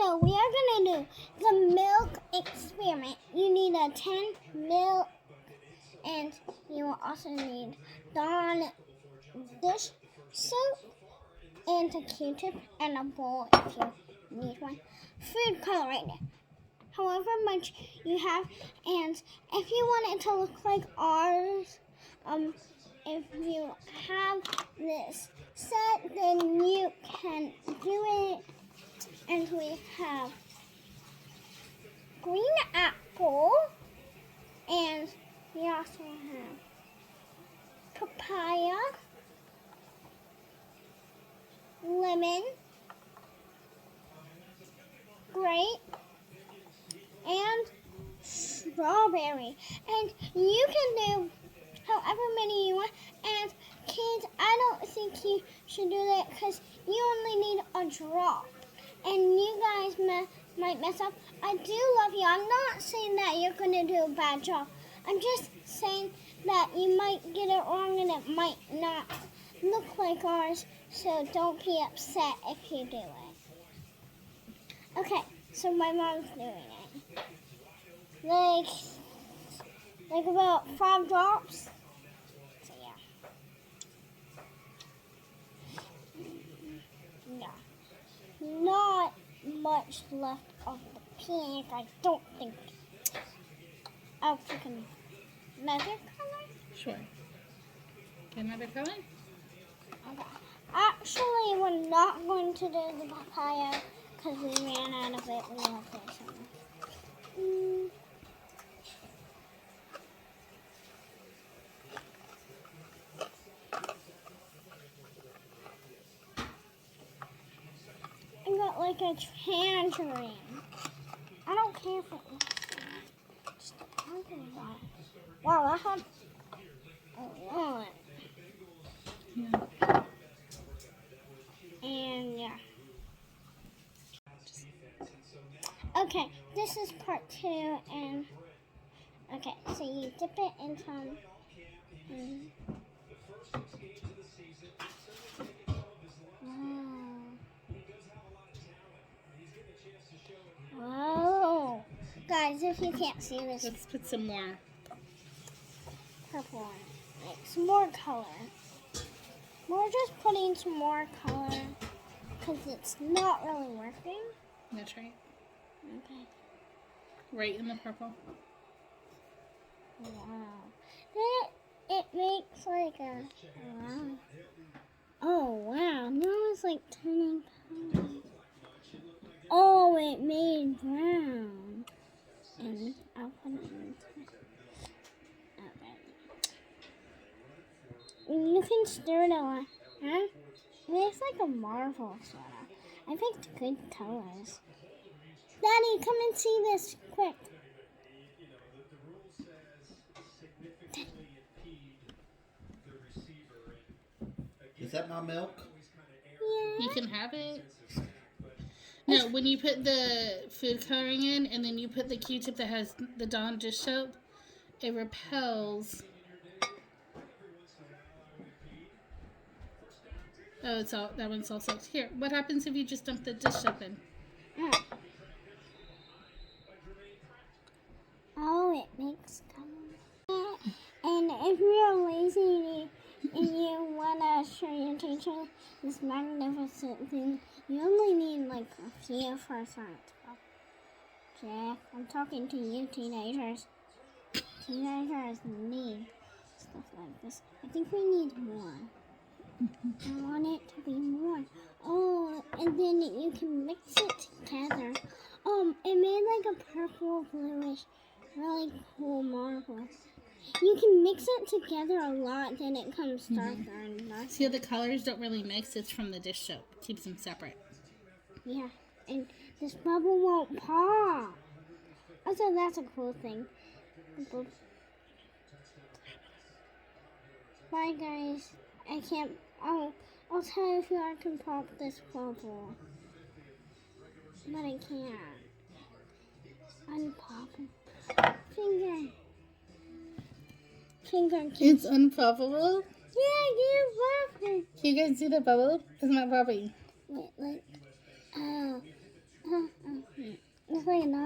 So we are going to do the milk experiment. You need a 10 milk, and you will also need Dawn dish soap and a Q-tip and a bowl if you need one. Food coloring, however much you have, and if you want it to look like ours, if you have this set, then you can do it. And we have green apple, and we also have papaya, lemon, grape, and strawberry. And you can do however many you want. And kids, I don't think you should do that because you only need a drop. And you guys might mess up. I do love you. I'm not saying that you're going to do a bad job. I'm just saying that you might get it wrong and it might not look like ours. So don't be upset if you do it. Okay, so my mom's doing it. Like about 5 drops. So yeah. Not much left of the pink, I don't think. I'll pick another color. Sure. Get another color? Okay. Actually, we're not going to do the papaya because we ran out of it. We have this one. I got like a tangerine. I don't care if it looks like just a tangerine. Wow, that had a lot. Yeah. And yeah. Okay, this is part 2, and okay, so you dip it in some. Wow. Guys, if you can't see this Let's put some more. purple one, like some more color. We're just putting some more color because it's not really working. That's right. Okay. Right in the purple. Wow. Then it makes like a wow. Oh wow. Now it's like turning color. Oh, it made brown. And I'll put it in. Okay. You can stir it a lot. Huh? It makes like a marble sort of. I picked good colors. Daddy, come and see this quick. Is that my milk? Yeah. You can have it. No, when you put the food coloring in and then you put the Q-tip that has the Dawn dish soap, it repels. Oh, it's all that one's all soaked. Here, what happens if you just dump the dish soap in? Oh, it makes color. And if you're lazy and you want to show your teacher this magnificent thing, you only need like a few percent. Jack, I'm talking to you teenagers. Teenagers need stuff like this. I think we need more. I want it to be more. Oh, and then you can mix it together. It made like a purple bluish, really cool marble. You can mix it together a lot, then it comes darker and darker. See how the colors don't really mix? It's from the dish soap. Keeps them separate. Yeah, and this bubble won't pop. Also, that's a cool thing. Bye, guys. I can't. I'll tell you if I can pop this bubble, but I can't. Unpop. Finger. It's unpoppable? Yeah, you're popping. Can you guys see the bubble? It's not popping. Wait, enough.